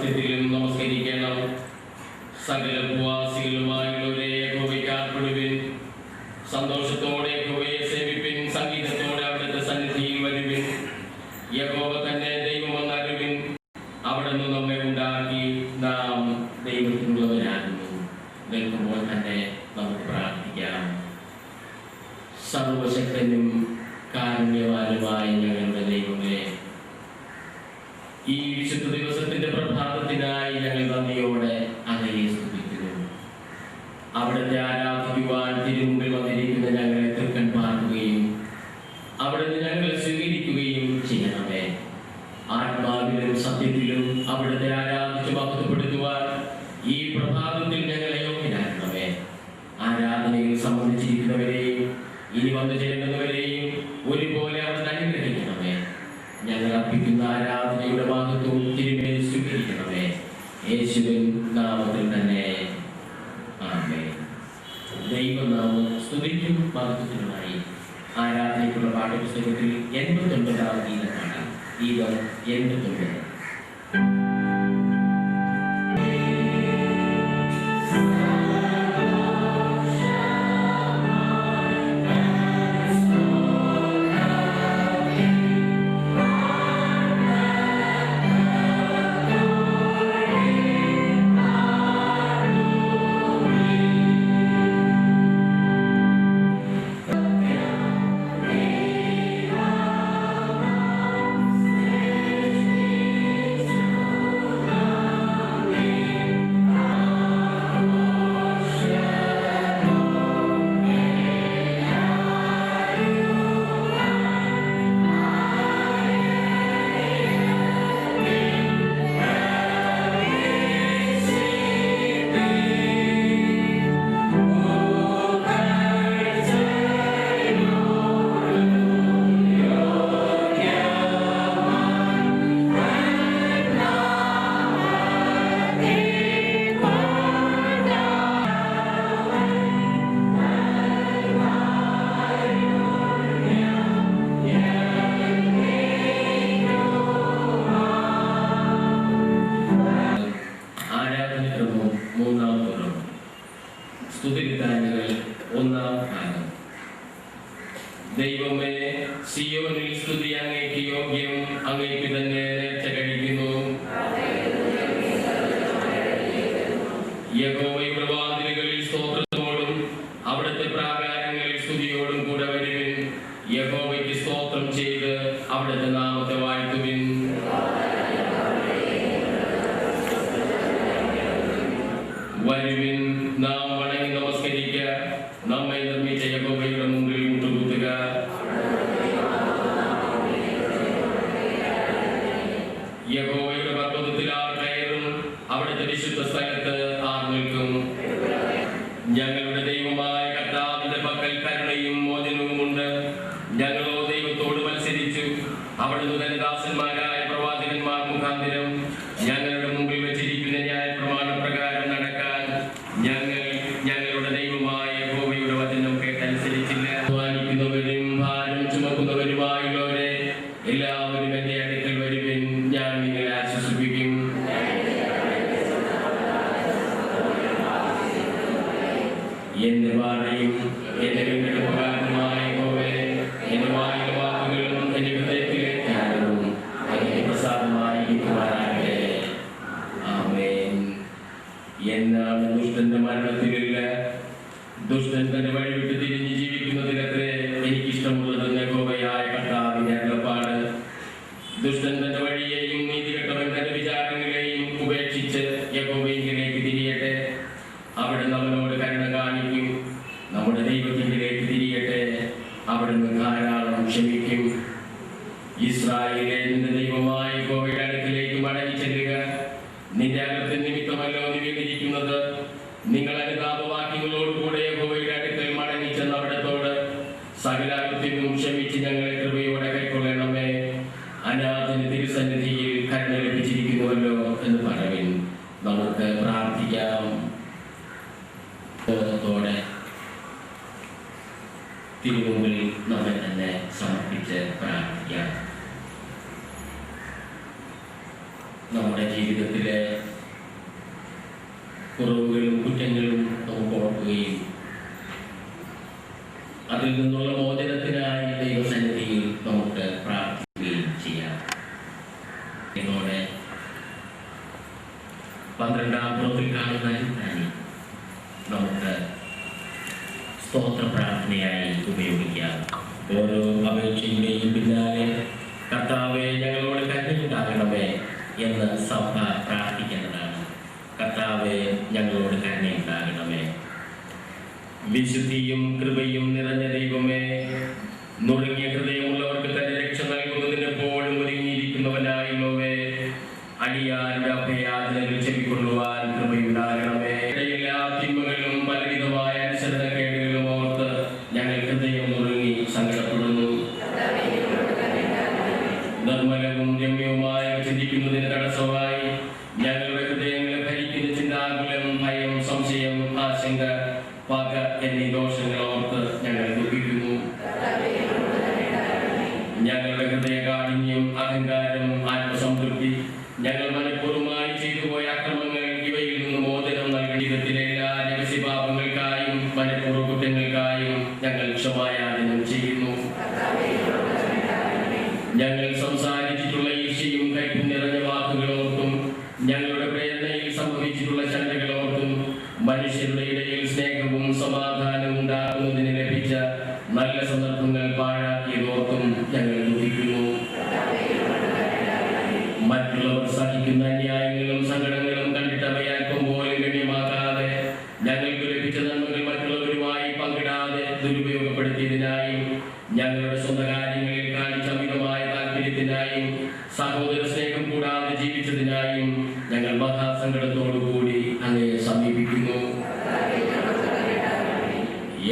സത്യത്തിലും നമസ്കരിക്കണം. സകല ഉപവാസികളുമായുള്ളവരെ യഹോവയ്ക്കാർപ്പെടുവിൻ. സന്തോഷത്തോടെ യഹോവയെ സേവിപ്പിൻ. സംഗീതത്തോടെ അവിടുത്തെ സന്നിധിയിൽ വരുവിൻ. യഹോവ തന്നെ ദൈവമെന്നറിവിൻ. അവിടുന്ന് നമ്മെ ഉണ്ടാക്കി, നാം ദൈവത്തിനുള്ളവരാകുന്നു. നിൽക്കുമ്പോൾ തന്നെ നമുക്ക് പ്രാർത്ഥിക്കാം. സർവശക്തനും കാരുണ്യവാനുമായ ഞങ്ങളുടെ ദൈവമേ, ഈ വിശുദ്ധ ദിവസത്തിന്റെ പ്രഭാതത്തിനായി ഞങ്ങൾ നന്ദിയോടെ അങ്ങയെ സ്തുതിക്കുന്നു. അവിടുത്തെ ആരാധിക്കുവാൻ തിരുമുമ്പിൽ വന്നിരിക്കുന്ന ഞങ്ങളെ തൃക്കൺ പാർക്കുകയും അവിടുന്ന് ഞങ്ങളെ സ്വീകരിക്കുകയും ചെയ്യണമേ. ആത്മാവിലും സത്യത്തിലും അവിടുത്തെ ആരാധിച്ച് മഹത്വപ്പെടുത്തുവാൻ ഈ പ്രഭാതത്തിൽ ഞങ്ങളെ യോഗ്യരാക്കണമേ. ആരാധനയിൽ സംബന്ധിച്ചിരിക്കുന്നവരെയും ഇനി വന്നു ചേരുന്നവരെയും ഒരുപോലെ അവിടുന്ന് അനുഗ്രഹിക്കണമേ. ഞങ്ങൾ അർപ്പിക്കുന്ന ആരാധനയുടെ മഹത്വം തിരുമേൽ സ്വീകരിക്കണമേ. യേശുവിൻ നാമത്തിൽ തന്നെ ആമേൻ. ദൈവനാമം സ്തുതിക്കും മഹത്വത്തിനുമായി ആരാധനയ്ക്കുള്ള പാഠപുസ്തകത്തിൽ 89-ാം ഗീതമാണ്. ഗീതം 89. ദൈവമേ, സിയോനിൽ സ്തുതി അങ്ങേക്ക് യോഗ്യം. അങ്ങേക്ക് തന്നെ നേർച്ച കഴിക്കുന്നു. യഹോവയുടെ വാതിലുകളിൽ സ്തോത്രത്തോടും അവിടുത്തെ പ്രാകാരങ്ങളിൽ സ്തുതിയോടും കൂടെ വരുവിൻ. യഹോവയ്ക്ക് സ്തോത്രം ചെയ്ത് അവിടുത്തെ നാമത്തെ വാഴ്ത്തുവിൻ. വരുവിൻ, നാം വണങ്ങി നമസ്കരിക്ക. നമ്മെ നിർമ്മിച്ച യഹോവയുടെ മുമ്പിൽ മുട്ടുകുത്തുക. യഹോവയുടെ പർവ്വതത്തിൽ ആർ കയറും? അവിടുത്തെ വിശുദ്ധ സ്ഥലത്ത് ആർ നിൽക്കും? ഞങ്ങളുടെ ദൈവമായ കർത്താവിന്റെ പക്കൽ കരുണയും മോചനവും ഉണ്ട്. ഞങ്ങളോ ദൈവത്തോട് മത്സരിച്ചു. അവിടുന്ന് തന്റെ ദാസന്മാരായ പ്രവാചകന്മാർ മുഖാന്തരം ഞങ്ങളുടെ മുമ്പിൽ വെച്ചിരിക്കുന്ന ന്യായപ്രമാണ പ്രകാരം നടക്കാൻ ഞങ്ങളുടെ ദൈവമായ യഹോവയുടെ വചനം കേട്ടനുസരിച്ചില്ല. അധ്വാനിക്കുന്നവരും ഭാരം ചുമക്കുന്നവരുമായുള്ളവരെ എല്ലാവരും എന്റെ അടുക്കൽ വരുവിൻ. ഞാൻ നിങ്ങളെ ആശ്വസിപ്പിക്കും. എന്റെ വാഴയും എന്റെ വീണ്ടെടുപ്പുകാരനുമായ യഹോവേ, എന്റെ വായുടെ വാക്കുകളും എന്റെ ഹൃദയത്തിലെ ധ്യാനവും അങ്ങേക്ക് പ്രസാദമായി ഇരിക്കുവാനാകട്ടെ. ആമേൻ. എന്നാണ് ദുഷ്ടന്റെ മരണത്തിലില്ല. ദുഷ്ടൻ തന്റെ വഴി വിട്ട് തിരിഞ്ഞ് ജീവിക്കുന്നതിനത്രേ എനിക്കിഷ്ടമുള്ളതെന്ന് യഹോവയായ കർത്താവിന്റെ അരുളപ്പാട്. ദുഷ്ടൻ തന്റെ വഴിയെയും നീതികെട്ടവൻ തന്റെ വിചാരങ്ങളെയും ഉപേക്ഷിച്ച് യഹോവയിലേക്ക് തിരിയട്ടെ. അവിടുന്ന് അവനോട് കരുണ കാണിക്കും. നമ്മുടെ ദൈവത്തിലേക്ക് തിരിയട്ടെ. അവിടുന്ന് ധാരാളം ക്ഷമിക്കും. ഇസ്രായേലേ, നിന്റെ ദൈവമായ യഹോവയുടെ അടുക്കലേക്ക് മടങ്ങി ചെല്ലുക. നിന്റെ അകൃത്യ നിമിത്തമല്ലോ നീ വീണിരിക്കുന്നത്. നിങ്ങൾ അനുതാപവാക്യങ്ങളോടുകൂടെ യഹോവയുടെ അടുക്കൽ മടങ്ങി ചെന്ന് അവിടത്തോട് സകല അകൃത്യവും ക്ഷമിച്ച് ഞങ്ങളെ കൃപയോടെ കൈക്കൊള്ളണമേ. അനാഥന് തിരുസന്നിധിയിൽ കരുണ ലഭിച്ചിരിക്കുന്നുവല്ലോ എന്ന് പറവിൻ. നമുക്ക് പ്രാർത്ഥിക്കാം. ോടെ തിരുമുമ്പിൽ നമ്മെ തന്നെ സമർപ്പിച്ച് പ്രാർത്ഥിക്കാം. നമ്മുടെ ജീവിതത്തിലെ കുറവുകളും കുറ്റങ്ങളും നമുക്ക് ഓർക്കുകയും അതിൽ നിന്നുള്ള മോചനത്തിനായി ദൈവസന്നിധിയിൽ നമുക്ക് പ്രാർത്ഥിക്കുകയും ചെയ്യാം. നിങ്ങളുടെ 12-ാം പുറത്തിൽ കാണുന്ന നമുക്ക് സ്തോത്ര പ്രാർത്ഥനയായി ഉപയോഗിക്കാം. ഓരോ അപേക്ഷയുടെയും പിന്നാലെ കർത്താവേ ഞങ്ങളോട് കരുണയുണ്ടാകണമേ എന്ന് സഭ പ്രാർത്ഥിക്കേണ്ടതാണ്. കർത്താവേ ഞങ്ങളോട് കരുണയുണ്ടാകണമേ. വിശുദ്ധിയും കൃപയും നിറഞ്ഞ ദൈവമേ, നുറുങ്ങിയ ഹൃദയമുള്ളവർക്ക് തന്റെ രക്ഷ നൽകുന്നതിന് എപ്പോഴും ഒരുങ്ങിയിരിക്കുന്നവനായുള്ളവേ, അടിയാന്റെ അഭയാചനകൾ ചെവിക്കൊള്ളുവാൻ കൃപയുണ്ടാകണമേ. എല്ലാ തിന്മകളും പലവിധമായ അനുസരണക്കേടുകളും ഓർത്ത് ഞങ്ങൾ ഹൃദയം നുറുങ്ങി സങ്കടപ്പെടുന്നു. നിർമ്മലവും രമ്യവുമായ ചിന്തിക്കുന്നതിന് തടസ്സമായി ഞങ്ങളുടെ ഹൃദയങ്ങളെ ഭരിക്കുന്ന ചിന്താകുലം, ഭയം, സംശയം, ആശങ്ക, പക എന്നീ ദോഷങ്ങൾ ഓർത്ത് ഞങ്ങൾ ദുഃഖിക്കുന്നു. ഞങ്ങളുടെ ഹൃദയകാഠിന്യം, അഹങ്കാരം, ആത്മസംതൃപ്തി, ഞങ്ങൾ മനഃപൂർവ്വമായി ചെയ്തുപോയ അക്രമങ്ങൾ, ഇവയിൽ നിന്ന് മോചനം നൽകി ജീവിതത്തിലെ എല്ലാ രഹസ്യപാപങ്ങൾക്കായും മനഃപൂർവ്വ കുറ്റങ്ങൾക്കായും ഞങ്ങൾ ക്ഷമായാചനം ചെയ്യുന്നു. ഞങ്ങൾ സംസാരിച്ചിട്ടുള്ള ഈർഷ്യയും കയ്പും നിറഞ്ഞ വാക്കുകളോർത്തും ഞങ്ങളുടെ പ്രേരണയിൽ സംഭവിച്ചിട്ടുള്ള ചണ്ടകളോർത്തും മനുഷ്യരുടെ ഇടയിൽ സ്നേഹവും സമാധാനവും ഉണ്ടാകുന്നതിന് ലഭിച്ച നല്ല സന്ദർഭങ്ങൾ പാഴാക്കിയതോർത്തും ഞങ്ങൾ ദുഃഖിക്കുന്നു. മറ്റുള്ളവർ സഹിക്കുന്ന അന്യായങ്ങളും സങ്കടങ്ങളും കണ്ടിട്ട് അവയെ അല്പം പോലും ഗണ്യമാക്കാതെ ഞങ്ങൾക്ക് ലഭിച്ച നന്മകൾ മറ്റുള്ളവരുമായി പങ്കിടാതെ ദുരുപയോഗപ്പെടുത്തിയതിനായും ഞങ്ങളുടെ സ്വന്തം കാര്യങ്ങളിൽ കാണിച്ച അമിതമായ താല്പര്യത്തിനായും സഹോദര സ്നേഹം കൂടാതെ ജീവിച്ചതിനായും ഞങ്ങൾ മഹാസങ്കടത്തോടുകൂടി അങ്ങയെ സമീപിക്കുന്നു.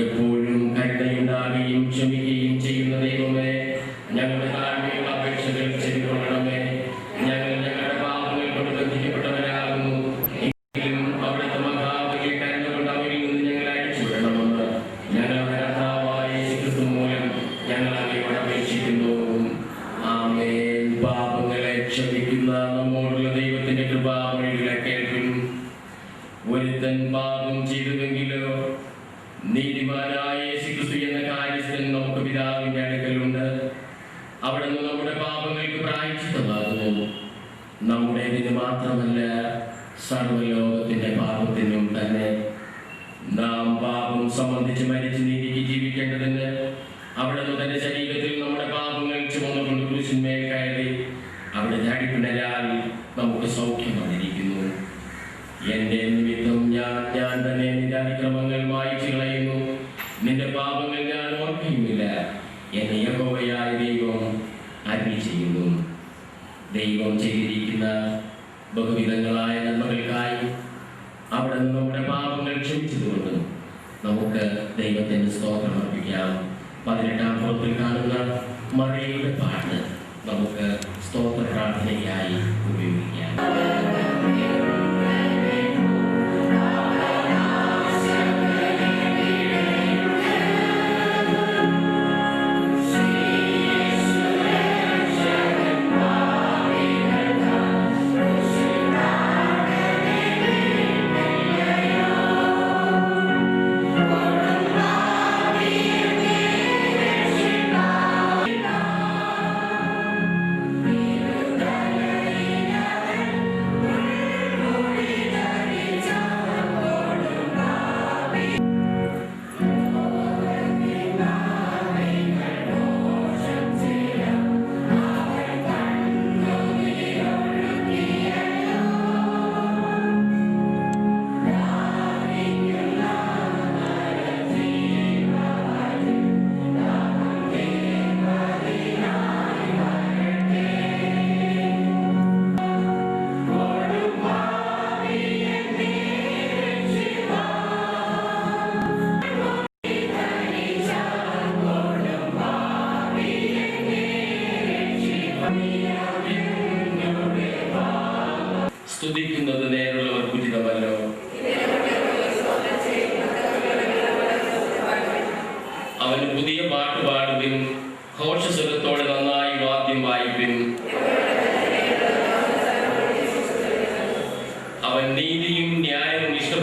എപ്പോഴും കരുണയുണ്ടാകുകയും ക്ഷമിക്കുകയും ചെയ്യുന്ന ദൈവമേ, ഞങ്ങളുടെ താഴ്മയുള്ള അപേക്ഷകൾ ചെവിക്കൊള്ളണമേ. ഞങ്ങൾ ഞങ്ങളുടെ പാപങ്ങൾ കൊണ്ട് ബന്ധിക്കപ്പെട്ടവരാകുന്നു. എങ്കിലും അവിടുത്തെ മഹാബലിയെ കരുണ കൊണ്ട് അവരിൽ നിന്ന് ഞങ്ങൾ അഴിച്ചുവിടണമെന്ന് ഞങ്ങളുടെ കർത്താവായ യേശുക്രിസ്തു മൂലം ഞങ്ങൾ അങ്ങയോട് അപേക്ഷിക്കുന്നു. ആമേൻ. പാപങ്ങളെ ക്ഷമിക്കുന്ന നമ്മോടുള്ള ദൈവത്തിന്റെ കൃപാവഴികളെ കേൾക്കും. ഒരുത്തൻ പാപം ചെയ്തുവെങ്കിലോ നീതിമാനായ യേശുക്രിസ്തു എന്ന കാര്യസ്ഥൻ നമുക്ക് പിതാവിന്റെ അടുക്കലുണ്ട്. അവിടുന്ന് നമ്മുടെ പാപങ്ങൾക്ക് പ്രായശ്ചിത്തമാകുന്നു. നമ്മുടേതിന് മാത്രമല്ല, സർവ്വലോകത്തിന്റെ പാപത്തിനും തന്നെ. നാം പാപം സംബന്ധിച്ച് മരിച്ച് നീതിക്ക് ജീവിക്കേണ്ടതിന് അവിടുന്ന് തന്റെ ശരീരത്തിൽ നമ്മുടെ പാപങ്ങൾ ചുമന്നുകൊണ്ട് ക്രൂശിന്മേൽ കയറി അവിടുത്തെ അടിപ്പിണരാൽ നമുക്ക് സൗഖ്യം വന്നിരിക്കുന്നു. എന്റെ നിമിത്തം ഞാൻ തന്നെ നിന്റെ അതിക്രമങ്ങൾ മായ്ച്ചു കളയുന്നു, നിന്റെ പാപങ്ങൾ ഞാൻ ഓർക്കുകയുമില്ല എന്നെ യഹോവയായ ദൈവം അരുളി ചെയ്യുന്നു. ദൈവം ചെയ്തിരിക്കുന്ന ബഹുവിധങ്ങളായ നന്മകൾക്കായി അവിടെ നിന്ന് നമ്മുടെ പാപങ്ങൾ ക്ഷമിച്ചതുകൊണ്ട് നമുക്ക് ദൈവത്തിന്റെ സ്തോത്രം അർപ്പിക്കാം. 18-ാം പുറത്തിൽ കാണുന്ന മറിയയുടെ പാട്ട് നമുക്ക് സ്തോത്ര പ്രാർത്ഥനയ്ക്കായി ഉപയോഗിക്കാം. സ്തുതിക്കുന്നത് നേരുള്ളവർക്ക് ഉചിതമല്ലോ. അവന് പുതിയ പാട്ട് പാടുവിൻ, ഘോഷസ്വരത്തോടെ നന്നായി വാദ്യം വായിപ്പിൻ. അവൻ നീതിയും ന്യായവും ഇഷ്ടം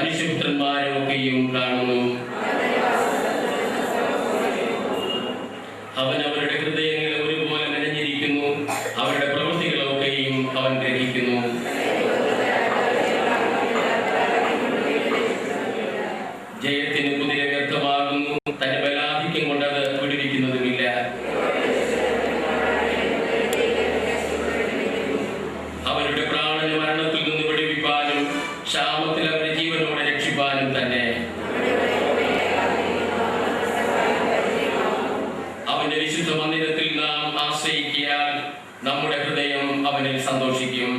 മനുഷ്യപുത്രന്മാരെയൊക്കെയും കാണുന്നു. അവൻ അവരുടെ ഹൃദയങ്ങളെ ഒരുപോലെ മെനഞ്ഞിരിക്കുന്നു. അവരുടെ പ്രവൃത്തികളൊക്കെയും അവൻ ഗ്രഹിക്കുന്നു. ജയത്തിന് കുതിര വ്യർത്ഥമാകുന്നു. തന്റെ ബലാധിക്യം കൊണ്ടത് വിടുവിക്കുന്നതുമില്ല. അവരുടെ പ്രാണന് മരണത്തിൽ നിന്ന് വിടുവിപ്പാനും ക്ഷാമത്തിൽ അവരെ ജീവനോടെ രക്ഷിപ്പാനും തന്നെ. അവന്റെ വിശുദ്ധ മന്ദിരത്തിൽ നാം ആശ്രയിക്കാൻ നമ്മുടെ ഹൃദയം അവനിൽ സന്തോഷിക്കും.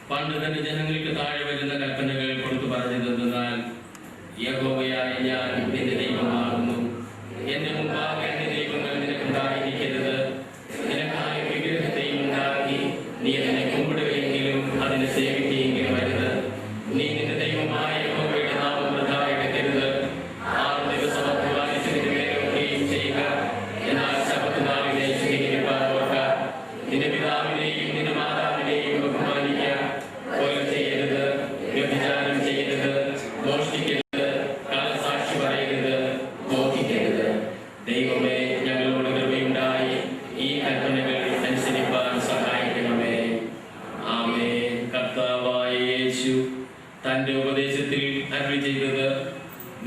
പണ്ട് തന്റെ ജനങ്ങൾക്ക് താഴെ വരുന്ന കൽപ്പനകൾ കൊടുത്തു പറഞ്ഞതെന്നാൽ, യഹോവയായ ഞാൻ നിന്റെ ദൈവമാകുന്നു. എന്റെ മുമ്പാകെ എന്റെ ദൈവങ്ങൾ നിനക്കുണ്ടായിരിക്കരുത്. നിനക്കായ വിഗ്രഹത്തെയും ഉണ്ടാക്കി നീ അതിനെ കുമ്പിടുകയെങ്കിലും അതിനെ സേവിക്കുകയെങ്കിലും വരുത്. നീ നിന്റെ ദൈവമായ യഹോവയുടെ നാമം വൃഥാ എടുക്കരുത്. 6 ദിവസം അധ്വാനിച്ചതിന് മേലൊക്കെയും ചെയ്യുക. എന്നാൽ ശബ്ബത്ത് നാളിനെ ശുദ്ധീകരിപ്പാൻ ഓർക്ക. നിന്റെ പിതാവിനെയും നിന്റെ മാതാവിനെയും ബഹുമാനിക്കുക. കൊല ചെയ്യരുത്, വ്യഭിചാരം ചെയ്യരുത്, മോഷ്ടിക്കരുത്, കള്ളസാക്ഷി പറയരുത്, മോഹിക്കരുത്. ദൈവമേ, ഞങ്ങളോട് കൃപയുണ്ടായി ഈ കൽപ്പനകൾ അനുസരിപ്പാൻ സഹായിക്കണമേ. ആമേൻ. കർത്താവായ യേശു തന്റെ ഉപദേശത്തിൽ അരുളി ചെയ്തത്,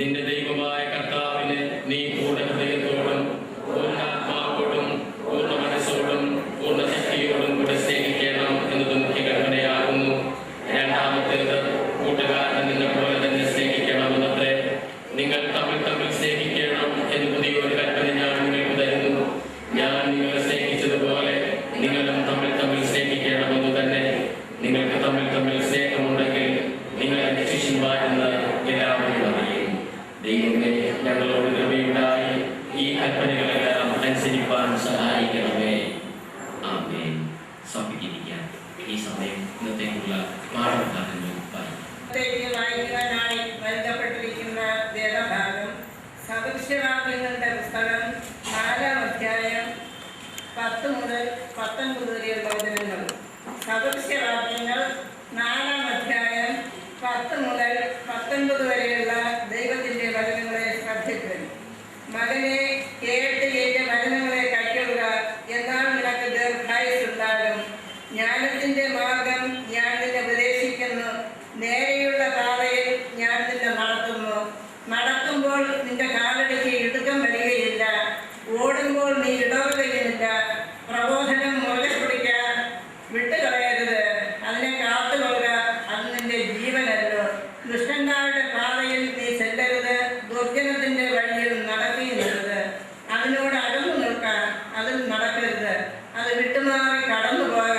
നിന്റെ ദൈവമായ കർത്താവിന് നീ പൂർണ്ണ ഹൃദയത്തോടും പൂർണ്ണാത്മാവോടും പൂർണ്ണ മനസ്സോടും പൂർണ്ണ ശക്തിയോടും കൂടെ സ്നേഹിക്കണം എന്നത് മുഖ്യ കൽപ്പനയാകുന്നു. രണ്ടാമത്തേത്, കൂട്ടുകാരനെ നിന്നെ പോലെ തന്നെ സ്നേഹിക്കണമെന്നത്രേ. നിങ്ങൾ തമ്മിൽ തമ്മിൽ സ്നേഹിക്കണം എന്ന് പുതിയൊരു കൽപ്പന ഞാൻ നിങ്ങൾക്ക് തരുന്നു. ഞാൻ നിങ്ങളെ സ്നേഹിച്ചതുപോലെ നിങ്ങളും തമ്മിൽ തമ്മിൽ സ്നേഹിക്കണമെന്നു തന്നെ. നിങ്ങൾക്ക് തമ്മിൽ തമ്മിൽ സ്നേഹമുണ്ടെങ്കിൽ നിങ്ങൾ എന്റെ ശിഷ്യന്മാരെന്ന് എല്ലാവരും അറിയും. ദൈവമേ, ഞങ്ങളോട് കൃപയുണ്ടായി ഈ കൽപ്പനകളെല്ലാം അനുസരിപ്പാൻ സഹായിക്കണമേ. ആമേൻ. സമർപ്പിച്ചിരിക്കാൻ ഈ സമയം ഇന്നത്തേക്കുള്ള പാഠഭാഗങ്ങൾ വായിക്കുവാനായി നൽകപ്പെട്ടിരിക്കുന്ന വേദഭാഗം സദൃശ്യവാക്യങ്ങളുടെ പുസ്തകം 4-ാം അധ്യായം 10 മുതൽ 19 വരെയുള്ള വചനങ്ങൾ. സദൃശ്യവാക്യങ്ങൾ 4-ാം അധ്യായം 10 മുതൽ 19 വരെയുള്ള ദൈവത്തിന്റെ വചനങ്ങളെ ശ്രദ്ധിക്കുക. മകനെ, കേട്ട് എന്റെ വചനങ്ങളെ കൈക്കൊള്ളുക, എന്നാൽ നിനക്ക് ദീർഘായുസ്സുണ്ടാകും. ജ്ഞാനത്തിന്റെ മാർഗം ഞാൻ നിന്നെ ഉപദേശിക്കുന്നു, നേരെയുള്ള പാതയിൽ ഞാൻ നിന്നെ നടത്തുന്നു. നടക്കുമ്പോൾ നിന്റെ കാലടിക്ക് ഇടുക്കം വരികയില്ല, ഓടുമ്പോൾ നീ ഇടറുകയുമില്ല. പ്രബോധനം മുറുകെ പിടിക്കാൻ വിട്ടുകളയരുത്, അതിനെ കാത്തുകൊള്ളുക, അത് നിന്റെ ജീവനല്ലോ. ദുഷ്ടന്മാരുടെ പാതയിൽ നീ ചെല്ലരുത്, ദുർജനത്തിന്റെ വഴിയിൽ നടക്കുകയുമരുത്. അതിനോട് അകന്നു നിൽക്കാൻ അതിൽ നടക്കരുത്, അത് വിട്ടുമാറി കടന്നു പോക.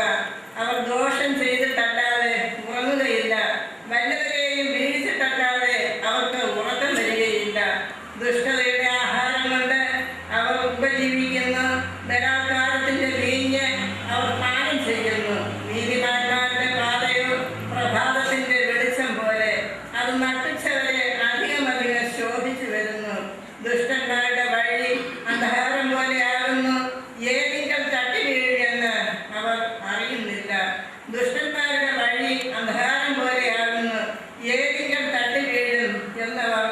അവർ ദോഷം ചെയ്തിട്ടല്ലാതെ ഉറങ്ങുകയില്ല, വല്ലവരെയും വീഴ്ചിട്ടല്ലാതെ അവർക്ക് ഉറക്കം വരികയില്ല. ദുഷ്ടതയുടെ ആഹാരം കൊണ്ട് അവർ ഉപജീവിക്കുന്നു, ബലാത്കാരത്തിന്റെ വീഞ്ഞ് അവർ പാനം ചെയ്യുന്നു. നീതിമാന്മാരുടെ പാതയോ പ്രഭാതത്തിന്റെ വെളിച്ചം പോലെ, അത് നട്ടുച്ചവരെ അധികമധികം ശോഭിച്ചു വരുന്നു. ദുഷ്ടന്മാരുടെ വഴി അന്ധകാരം പോലെയാകുന്നു, ഏതിങ്കൽ തട്ടി വീഴുമെന്ന് അവർ അറിയുന്നില്ല. ദുഷ്ടന്മാരുടെ വഴി അന്ധകാരം പോലെയാകുന്നു, ഏതിങ്കൽ തട്ടി വീഴും എന്നവർ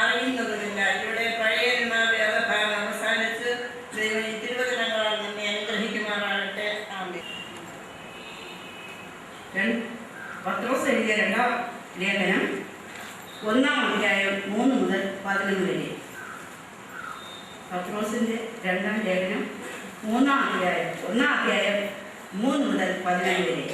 അറിയുന്നതുമില്ല. ഇവിടെ പഴയ വേദഭാഗം അവസാനിച്ച് ദൈവം ഈ തിരുവചനങ്ങളാൽ നിന്നെ അനുഗ്രഹിക്കുമാറാകട്ടെ. ആമേൻ. പത്രോസ് എഴുതിയ 2-ാം ലേഖനം 1-ാം അധ്യായം 3 മുതൽ 11 വരെ. പത്രോസിന്റെ 2-ാം ലേഖനം 1-ാം അധ്യായം 3 മുതൽ 11 വരെ.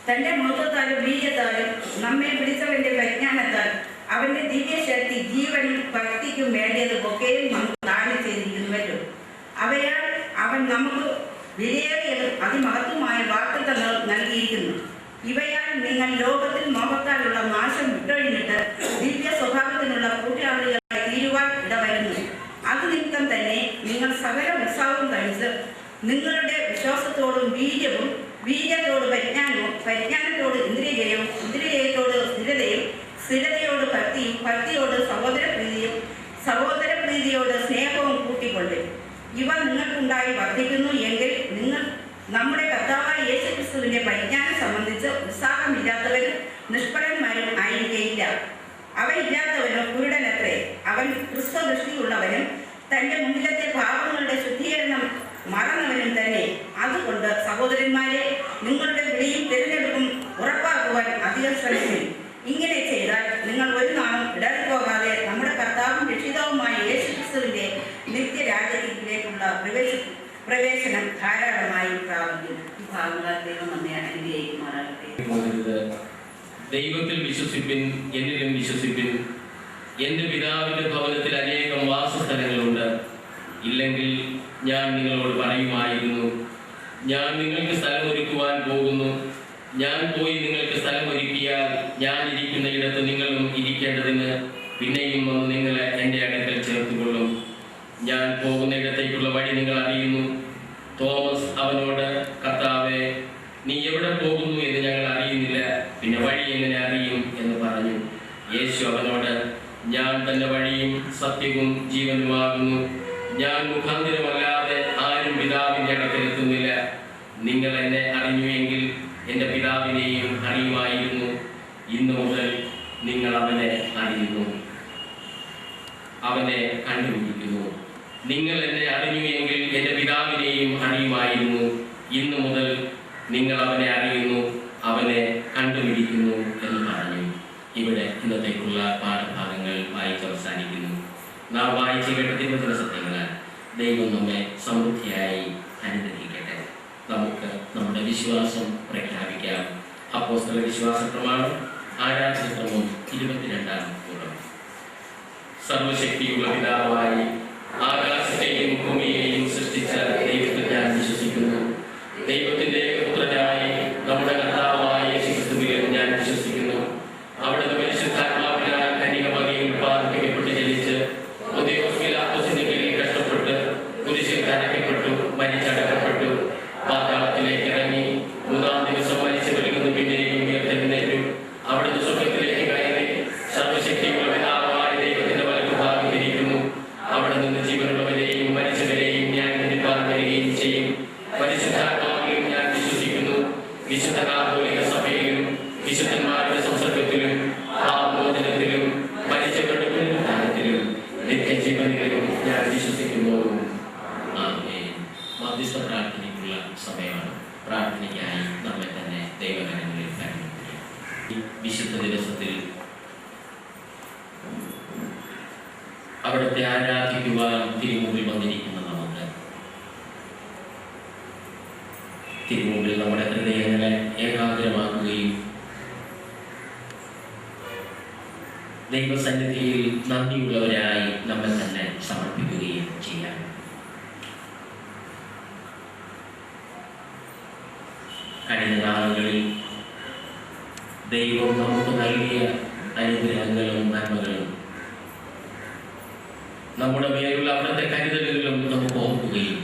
തന്റെ മഹത്വത്താലും വീര്യത്താലും നമ്മെ വിളിച്ചവന്റെ പ്രജ്ഞാനത്താൽ അവന്റെ നിഷ്ഠനും ഭക്തിക്കും വേണ്ടിയത് ഒക്കെയും നമുക്ക് ദാനം ചെയ്തിരിക്കുന്നുവല്ലോ. അവയാൽ അവൻ നമുക്ക് വിലയേറിയതും അതിമഹത്വമായ വാഗ്ദത്തങ്ങൾ നൽകിയിരിക്കുന്നു. ഇവയാൽ നിങ്ങൾ ലോകത്തിൽ മോഹത്താലുള്ള നാശം വിട്ടൊഴിഞ്ഞിട്ട് ദിവ്യ സ്വഭാവത്തിനുള്ള കൂട്ടാളികളായി തീരുവാൻ ഇടവരുന്നു. അത് നിമിത്തം തന്നെ നിങ്ങൾ സകല ഉത്സാഹവും കഴിച്ച് നിങ്ങളുടെ വിശ്വാസത്തോടും വീര്യവും, വീര്യത്തോട് പരിജ്ഞാനവും, പരിജ്ഞാനത്തോട് ഇന്ദ്രിയജയവും, ഇന്ദ്രിയജയത്തോട് സ്ഥിരതയും, സ്ഥിരതയോട് ഭക്തിയും, ഭക്തിയോട് സഹോദരപ്രീതിയും, സഹോദരപ്രീതിയോട് സ്നേഹവും കൂട്ടിക്കൊള്ളും. ഇവ നിങ്ങൾക്കുണ്ടായി വർദ്ധിക്കുന്നു എങ്കിൽ നിങ്ങൾ നമ്മുടെ കർത്താവായ യേശുക്രിസ്തുവിന്റെ പരിജ്ഞാനം സംബന്ധിച്ച് ഉത്സാഹമില്ലാത്തവരും നിഷ്ഫലന്മാരും ആയിരിക്കയില്ല. അവയില്ലാത്തവനോ കുരുടനത്രേ, അവൻ ക്രിസ്തുദൃഷ്ടിയുള്ളവനും തന്റെ മുന്നിലത്തെ പാപങ്ങളുടെ ശുദ്ധീകരണം മറന്നവനും തന്നെ. അതുകൊണ്ട് സഹോദരന്മാരെ, നിങ്ങളുടെ വിളിയും തിരഞ്ഞെടുപ്പും ഉറപ്പാക്കുവാൻ അധികം ശ്രമിക്കും. ഇങ്ങനെ ചെയ്താൽ നിങ്ങൾ ഒരു നാളും ഇടറിപ്പോകാതെ നമ്മുടെ കർത്താവും രക്ഷിതാവുമായ യേശുക്രിസ്തുവിന്റെ നിത്യരാജ്യത്തിലേക്കുള്ള പ്രവേശനം ധാരാളമായി പ്രാപിക്കും. ഈ ഭാഗങ്ങൾ ദൈവം നമ്മെ അനുഗ്രഹിക്കുമാറാകട്ടെ. ദൈവത്തിൽ വിശ്വസിപ്പിൻ, എന്നിലും വിശ്വസിപ്പിൻ. എന്റെ പിതാവിന്റെ ഭവനത്തിൽ അനേകം വാസസ്ഥലങ്ങളുണ്ട്. ഇല്ലെങ്കിൽ ഞാൻ നിങ്ങളോട് പറയുമായിരുന്നു, ഞാൻ നിങ്ങൾക്ക് സ്ഥലമൊരുക്കുവാൻ പോകുന്നു. ഞാൻ പോയി നിങ്ങൾക്ക് സ്ഥലമൊരുക്കിയാൽ ഞാൻ ഇരിക്കുന്ന ഇടത്ത് നിങ്ങളും ഇരിക്കേണ്ടതിന് പിന്നെയും വന്ന് നിങ്ങളെ എൻ്റെ അടുക്കൽ ചേർത്തുകൊള്ളും. ഞാൻ പോകുന്ന ഇടത്തേക്കുള്ള വഴി നിങ്ങൾ അറിയുന്നു. തോമസ് അവനോട്, കർത്താവേ, നീ എവിടെ പോകുന്നു എന്ന് ഞങ്ങൾ അറിയുന്നില്ല, പിന്നെ വഴി എങ്ങനെ അറിയും എന്ന് പറഞ്ഞു. യേശു അവനോട്, ഞാൻ തന്നെ വഴിയും സത്യവും ജീവനുമാകുന്നു. ഞാൻ മുഖാന്തരമല്ലാതെ ആരും പിതാവിൻ്റെ അടുക്കൽ എത്തുന്നില്ല. നിങ്ങൾ എന്നെ അറിഞ്ഞുവെങ്കിൽ എൻ്റെ പിതാവിനെയും അറിയുമായിരുന്നു. ഇന്നു മുതൽ നിങ്ങൾ അവനെ അറിയുന്നു, അവനെ കണ്ടുപിടിക്കുന്നു. നിങ്ങൾ എന്നെ അറിഞ്ഞുവെങ്കിൽ എൻ്റെ പിതാവിനെയും അറിയുമായിരുന്നു. ഇന്നു മുതൽ നിങ്ങൾ അവനെ അറിയുന്നു, അവനെ കണ്ടുപിടിക്കുന്നു എന്ന് പറഞ്ഞു. ഇവിടെ ഇന്നത്തേക്കുള്ള പാഠഭാഗങ്ങൾ വായിച്ച് അവസാനിക്കുന്നു. നാം വായിച്ചു കേട്ട തിരുവചന സത്യങ്ങളാൽ ദൈവം നമ്മെ സമൃദ്ധിയായി അനുഗ്രഹിക്കട്ടെ. നമുക്ക് നമ്മുടെ വിശ്വാസം പ്രഖ്യാപിക്കാം. അപ്പോസ്തല വിശ്വാസ പ്രമാണം ആരാധനക്രമം 22-ാം കൂടം. സർവശക്തിയുള്ള പിതാവായി ആകാശത്തെയും ഭൂമിയെയും സൃഷ്ടിച്ച ദൈവത്തിൽ ഞാൻ വിശ്വസിക്കുന്നു. ദൈവത്തിന്റെ പുത്രനായി നമ്മുടെ കർത്താവായ യേശുക്രിസ്തുവിൽ ഞാൻ വിശ്വസിക്കുന്നു. അവിടുന്ന് പരിശുദ്ധാത്മാവിനാൽ കന്യകമറിയിൽ ഉത്പാദിപ്പിക്കപ്പെട്ട് ജനിച്ച് പിലാത്തോസിന്റെ കീഴിൽ കഷ്ടപ്പെട്ട് കുരിശിൽ തറയ്ക്കപ്പെട്ടു, മരിച്ചടക്കപ്പെട്ടു, പാതാളത്തിലേക്ക് ഇറങ്ങി, 3-ാം ദിവസം മരിച്ചവരിൽ നിന്ന് പിന്നെയും ഉയർത്തെഴുന്നേറ്റു. അവിടുന്ന് സ്വർഗ്ഗത്തിലേക്ക് കയറി സർവശക്തിയുള്ള പിതാവായ ദൈവത്തിന്റെ വലതുഭാഗത്തിരിക്കുന്നു. അവിടെ നിന്ന് ജീവനുള്ളവരെയും മരിച്ചവരെയും ഞാൻ വിധിപ്പാൻ വരികയും ചെയ്യും. പരിശുദ്ധാത്മാവിലും ഞാൻ വിശ്വസിക്കുന്നു. വിശുദ്ധ കാതോലിക സഭയിലും വിശുദ്ധന്മാരുടെ സംസർഗത്തിലും പാപമോചനത്തിലും മരിച്ചവരുടെ പുനരുത്ഥാനത്തിലും നിത്യജീവനിലും ഞാൻ വിശ്വസിക്കുന്നു. ആമേൻ. മധ്യസ്ഥ പ്രാർത്ഥനയ്ക്കുള്ള സമയമാണ്. പ്രാർത്ഥനയ്ക്കായി നമ്മെ തന്നെ ദൈവകരങ്ങളിൽ കരുതുക. ഈ വിശുദ്ധ ദിവസത്തിൽ അവിടുത്തെ ആരാധിക്കുവാൻ തിരുമുമ്പിൽ വന്നിരിക്കുന്ന നമുക്ക് തിരുമുമ്പിൽ നമ്മുടെ ഹൃദയങ്ങളെ ഏകാഗ്രമാക്കുകയും ദൈവസന്നിധിയിൽ നന്ദിയുള്ളവരായി നമ്മെ തന്നെ സമർപ്പിക്കുകയും ചെയ്യാം. കഴിഞ്ഞ നാളുകളിൽ ദൈവം നമുക്ക് നൽകിയ അനുഗ്രഹങ്ങളും നന്മകളും നമ്മുടെ മേലുള്ള അവിടുത്തെ കരുതലുകളും നമുക്ക് ഓർക്കുകയും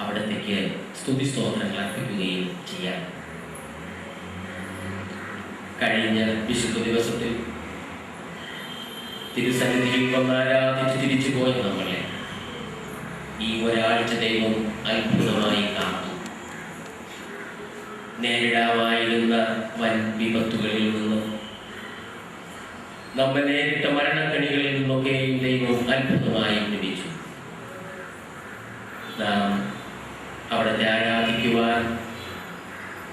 അവിടത്തേക്ക് സ്തുതിസ്തോത്രങ്ങൾ അർപ്പിക്കുകയും ചെയ്യാം. കഴിഞ്ഞ വിശുദ്ധ ദിവസത്തിൽ തിരുസന്നിധിയിൽ വന്നാരാധിച്ച് തിരിച്ചു പോയ നമ്മളെ ഈ ഒരാഴ്ച ദൈവം അത്ഭുതമായി കാത്തു. നേരിടാമായിരുന്ന വൻ വിപത്തുകളിൽ നിന്ന്, നമ്മെ നേരിട്ട മരണക്കണികളിൽ നിന്നൊക്കെയും ദൈവം അത്ഭുതമായി ലഭിച്ചു. നാം അവിടുത്തെ ആരാധിക്കുവാൻ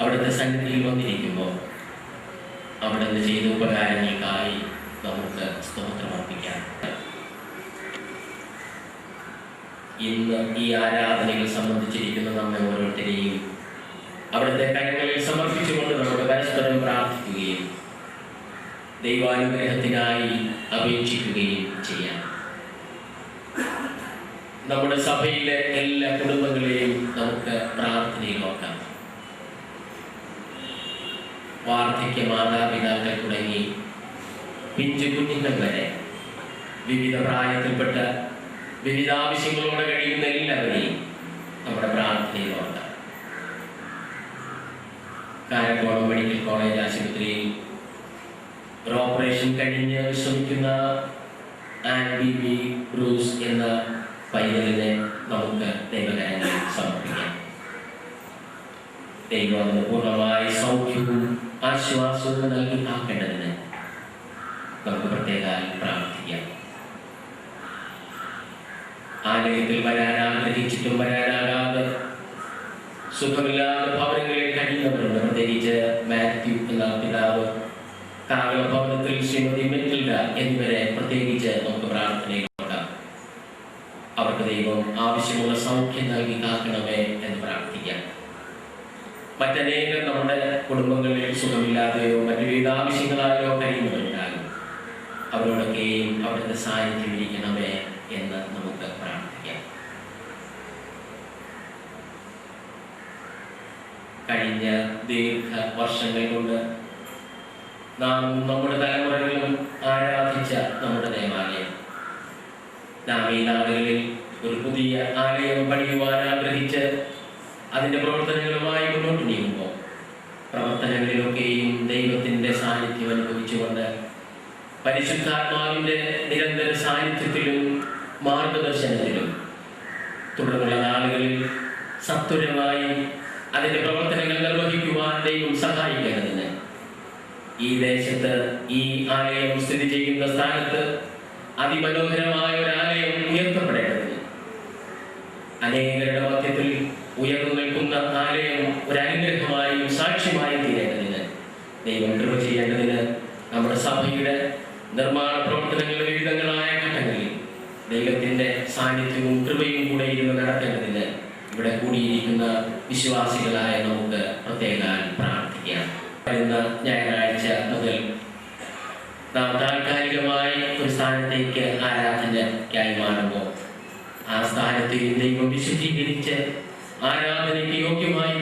അവിടുത്തെ സന്നിധിയിൽ വന്നിരിക്കുമ്പോൾ അവിടുന്ന് ചെയ്ത ഉപകാരങ്ങൾക്കായി നമുക്ക് സ്തോത്രമർപ്പിക്കാം. ഇന്ന് ഈ ആരാധനകൾ സംബന്ധിച്ചിരിക്കുന്ന നമ്മെ ഓരോരുത്തരെയും അവിടുത്തെ കരങ്ങളിൽ സമർപ്പിച്ചുകൊണ്ട് നമുക്ക് പരസ്പരം പ്രാർത്ഥിക്കുകയും ദൈവാനുഗ്രഹത്തിനായി അപേക്ഷിക്കുകയും ചെയ്യാം. നമ്മുടെ സഭയിലെ എല്ലാ കുടുംബങ്ങളെയും നമുക്ക് പ്രാർത്ഥനയിൽ നോക്കാം. വാർദ്ധക്യ മാതാപിതാക്കൾ തുടങ്ങി പിഞ്ചു കുഞ്ഞുങ്ങൾ വരെ വിവിധ പ്രായത്തിൽപ്പെട്ട വിവിധ ആവശ്യങ്ങളോടെ കഴിയുന്ന എല്ലാവരെയും നമ്മുടെ പ്രാർത്ഥനയിൽ നോക്കാം. കാരക്കോണം മെഡിക്കൽ കോളേജ് ആശുപത്രിയിൽ ഒരു ഓപ്പറേഷൻ കഴിഞ്ഞ് വിശ്രമിക്കുന്ന ആൻഡി ബി ബ്രൂസ് എന്ന പൈതലിനെ നമുക്ക് ദൈവകരങ്ങളിൽ സമർപ്പിക്കാം. ദൈവം അതിന് പൂർണ്ണമായി സൗഖ്യവും ആശ്വാസവും നൽകി ആക്കേണ്ടതിന് നമുക്ക് പ്രത്യേകം പ്രാർത്ഥിക്കാം. ആലയത്തിൽ വരാൻ ആഗ്രഹിച്ചിട്ടും വരാനാകാതെ സുഖമില്ലാതെ ഭവനങ്ങളിൽ കഴിയുന്നവരുണ്ട്. പ്രത്യേകിച്ച് മാത്യു എന്ന പിതാവ്, കാവല ഭവനത്തിൽ ശ്രീമതി മെറ്റിൽഡ എന്നിവരെ പ്രത്യേകിച്ച് നമുക്ക് പ്രാർത്ഥനയിൽ നോക്കാം. അവർക്ക് ദൈവം ആവശ്യമുള്ള സൗഖ്യം നൽകി കാക്കണമേ എന്ന് പ്രാർത്ഥിക്കാം. മറ്റനേകം നമ്മുടെ കുടുംബങ്ങളിൽ സുഖമില്ലാതെയോ മറ്റു വിവിധ ആവശ്യങ്ങളായോ കഴിയുന്നവരുണ്ടാകും. അവരോടൊക്കെയും അവിടുത്തെ സാന്നിധ്യം ഇരിക്കണമേ എന്ന് നമുക്ക് പ്രാർത്ഥിക്കാം. കഴിഞ്ഞ ദീർഘവർഷങ്ങൾ കൊണ്ട് നാം നമ്മുടെ തലമുറകളിലും ആരാധിച്ച നമ്മുടെ ദേവാലയം, നാം ഈ നാടുകളിൽ ഒരു പുതിയ ആലയം പണിയുവാൻ ആഗ്രഹിച്ച് അതിൻ്റെ പ്രവർത്തനങ്ങളുമായി മുന്നോട്ട് നീങ്ങുമ്പോൾ പ്രവർത്തനങ്ങളിലൊക്കെയും ദൈവത്തിൻ്റെ സാന്നിധ്യം അനുഭവിച്ചുകൊണ്ട് പരിശുദ്ധാത്മാവിൻ്റെ നിരന്തര സാന്നിധ്യത്തിലും മാർഗദർശനത്തിലും തുടർന്നുള്ള നാളുകളിൽ സത്വരമായി അതിൻ്റെ പ്രവർത്തനങ്ങൾ നിർവഹിക്കുവാൻ ദൈവം സഹായിക്കേണ്ടതിന് ഈ ദേശത്ത് ഈ ആലയം സ്ഥിതി ചെയ്യുന്ന സ്ഥാനത്ത് അതിമനോഹരമായ ഒരു ആലയം ഉയർത്തപ്പെടേണ്ടതിന്, അനേകരുടെ മധ്യത്തിൽ ഉയർന്നു നിൽക്കുന്ന ആലയം ഒരു അനുഗ്രഹമായും സാക്ഷ്യമായും തീരേണ്ടതിന് ദൈവം കൃപ ചെയ്യേണ്ടതിന് നമ്മുടെ സഭയുടെ നിർമ്മാണ പ്രവർത്തനങ്ങളുടെ വിവിധങ്ങളായ ഘട്ടങ്ങളിൽ ദൈവത്തിൻ്റെ സാന്നിധ്യവും കൃപയും കൂടെ ഇരുന്ന് നടത്തേണ്ടതിന് ഇവിടെ കൂടിയിരിക്കുന്ന വിശ്വാസികളായ നമുക്ക് പ്രത്യേകം പ്രാർത്ഥിക്കാം. വരുന്ന ഞായറാഴ്ച മുതൽ നാം താൽക്കാലികമായി ഒരു സ്ഥാനത്തേക്ക് ആരാധനയ്ക്കായി മാറുമ്പോൾ ആ സ്ഥാനത്തെ ദൈവം വിശുദ്ധീകരിച്ച് ആരാധനയ്ക്ക് യോഗ്യമാക്കി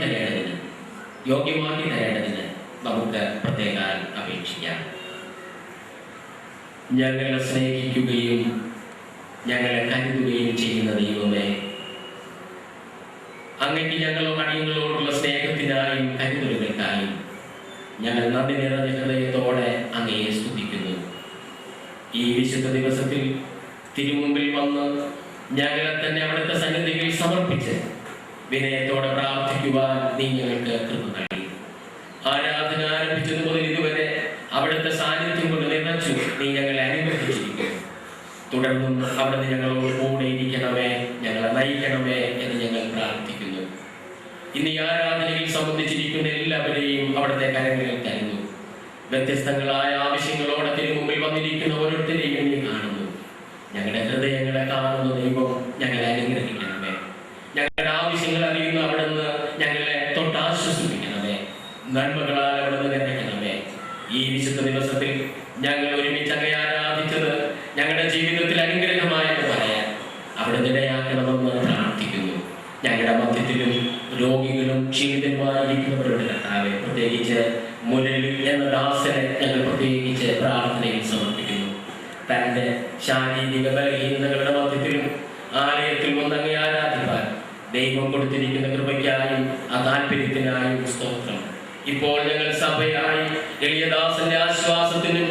തരേണ്ടതിന് നമുക്ക് പ്രത്യേകം അപേക്ഷിക്കാം. ഞങ്ങളെ സ്നേഹിക്കുകയും ഞങ്ങളെ കരുതുകയും ചെയ്യുന്ന ദൈവമേ, അങ്ങേക്ക് ഞങ്ങളോട് അടിയങ്ങളോടുള്ള സ്നേഹത്തിനായും കരുതലുകൾക്കായും ഞങ്ങൾ നന്ദി നിറഞ്ഞ ഹൃദയത്തോടെ അങ്ങയെ സ്തുതിക്കുന്നു. ഈ വിശുദ്ധ ദിവസത്തിൽ തിരുമുമ്പിൽ വന്ന് ഞങ്ങളെ തന്നെ അവിടുത്തെ സന്നിധിയിൽ സമർപ്പിച്ച് വിനയത്തോടെ പ്രാർത്ഥിക്കുവാൻ നീ ഞങ്ങൾക്ക് കൃപ നൽകി. ആരാധന ആരംഭിച്ചത് മുതൽ ഇതുവരെ അവിടുത്തെ സാന്നിധ്യം കൊണ്ട് നിറച്ചു നീ ഞങ്ങളെ അനുഗ്രഹിച്ചിരിക്കുന്നു. തുടർന്നും അവിടുന്ന് ഞങ്ങളോട് കൂടെ ഇരിക്കണമേ, ഞങ്ങളെ നയിക്കണമേ എന്ന് ഞങ്ങൾ പ്രാർത്ഥിക്കുന്നു. ഇന്ന് ഈ ആരാധനയിൽ സംബന്ധിച്ചിരിക്കുന്ന എല്ലാവരെയും അവിടുത്തെ കരങ്ങളിൽ തരുന്നു. വ്യത്യസ്തങ്ങളായ ആവശ്യങ്ങളോടെ തിരുമുമ്പിൽ വന്നിരിക്കുന്ന ഓരോരുത്തരെയും നീ കാണുന്നു. ഞങ്ങളുടെ ഹൃദയങ്ങളെ കാണുന്ന ദൈവം ഞങ്ങളെ അനുഗ്രഹിക്കണമേ. ഞങ്ങളുടെ ആവശ്യങ്ങൾ അറിയുന്ന അവിടുന്ന് ഞങ്ങളെ തൊട്ടാശ്വസിപ്പിക്കണമേ. നന്മകളാൽ അവിടുന്ന് നിറയ്ക്കണമേ. ഈ വിശുദ്ധ ദിവസത്തിൽ ഞങ്ങൾ ഒരുമിച്ച് അങ്ങയെ ആരാധിച്ചത് ഞങ്ങളുടെ ജീവിതത്തിൽ അനുഗ്രഹമായിട്ട് പറയാൻ അവിടുന്ന് ഇടയാക്കണമെന്ന് പ്രാർത്ഥിക്കുന്നു. ഞങ്ങളുടെ മധ്യത്തിലും രോഗികളും ക്ഷീണിതന്മാരിക്കുന്നവരുടെ കർത്താവെ, പ്രത്യേകിച്ച് മുരളി എന്ന ദാസനെ ഞങ്ങൾ പ്രത്യേകിച്ച് പ്രാർത്ഥനയിൽ സമർപ്പിക്കുന്നു. തൻ്റെ ശാരീരിക ബലഹീനതകളുടെ മധ്യത്തിലും ആലയത്തിൽ വന്നങ്ങയെ ആരാധിപ്പാൻ ദൈവം കൊടുത്തിരിക്കുന്ന കൃപയ്ക്കായും ആ താല്പര്യത്തിനായും സ്തോത്രം. ഇപ്പോൾ ഞങ്ങൾ സഭയായി എളിയദാസന്റെ ആശ്വാസത്തിനും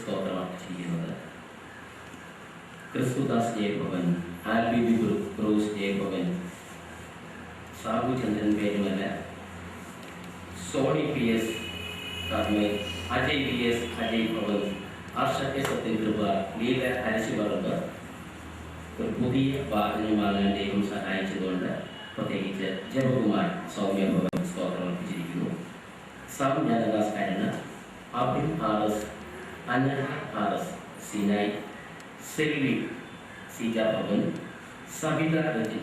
സ്തോത്രം അർപ്പിച്ചിരിക്കുന്നത്. ക്രിസ്തുദാസ് ജയഭവൻ, ആൽബി ബ്രൂസ് ജയഭവൻ, സാബു ചന്ദ്രൻ പേരുമല്ല, സോണി പി എസ് കർമ്മ, അജയ് പി എസ് അജയ് ഭവൻ, ആർഷത്തെ സത്യകൃപ, ലീല അരശിപറമ്പ് ഒരു പുതിയ വാഹനം വാങ്ങാൻ ദൈവം സഹായിച്ചതുകൊണ്ട് പ്രത്യേകിച്ച് ജപകുമാർ സൗമ്യ ഭവൻ സ്തോത്രം അർപ്പിച്ചിരിക്കുന്നു. Sam Jnanadas Karuna, Abin R S, Anaha R S, Sinai, Selvi Seeja Bhavan, Sabitha Reji,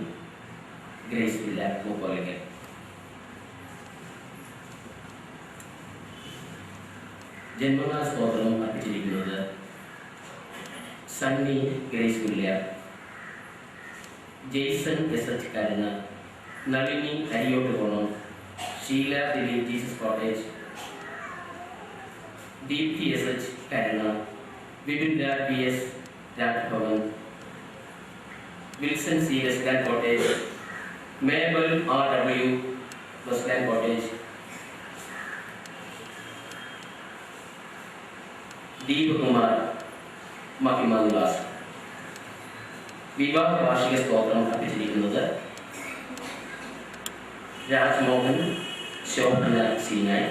Grace Villa Mukkolakkal. ജന്മനാൾ സ്തോത്രം അർപ്പിച്ചിരിക്കുന്നത് Sunny Grace Villa, Jaison S H Karuna, Nalini Ariyottu Konam, Sheela Dileep Jesus Cottage, Deepthi S H Karuna, Vipin Raj P S Rajbhavan, Wilson C S Land Cottage, Mabel R W Bus Land Cottage, Deepakumar Mahima Nivas. വിവാഹ വാർഷിക സ്തോത്രം അർപ്പിച്ചിരിക്കുന്നത് Rajmohan, Shobhana Sinai,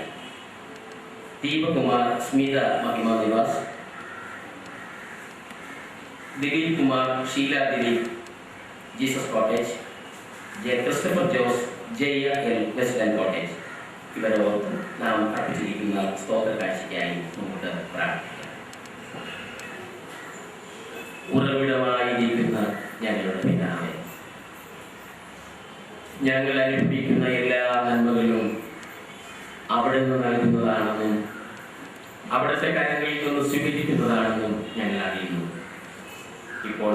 Deepakumar Smitha Mahima Nivas, Dileep Kumar Sheela Dileep Jesus cottage, Christopher Jose Jaya L west land cottage. ഇവരോട് നാം അർപ്പിച്ചിരിക്കുന്ന സ്തോത്ര കാഴ്ചയ്ക്കായി നമുക്ക് പ്രാർത്ഥിക്കാം. ഉറവിടമായിരിക്കുന്ന ഞങ്ങളുടെ പിതാവേ, ഞങ്ങൾ അനുഭവിക്കുന്ന എല്ലാ നന്മകളും അവിടെ നിന്ന് നൽകുന്നതാണെന്നും അവിടുത്തെ കാര്യങ്ങളിൽ നിന്ന് സ്വീകരിക്കുന്നതാണെന്നും ഞങ്ങൾ അറിയുന്നു. ഇപ്പോൾ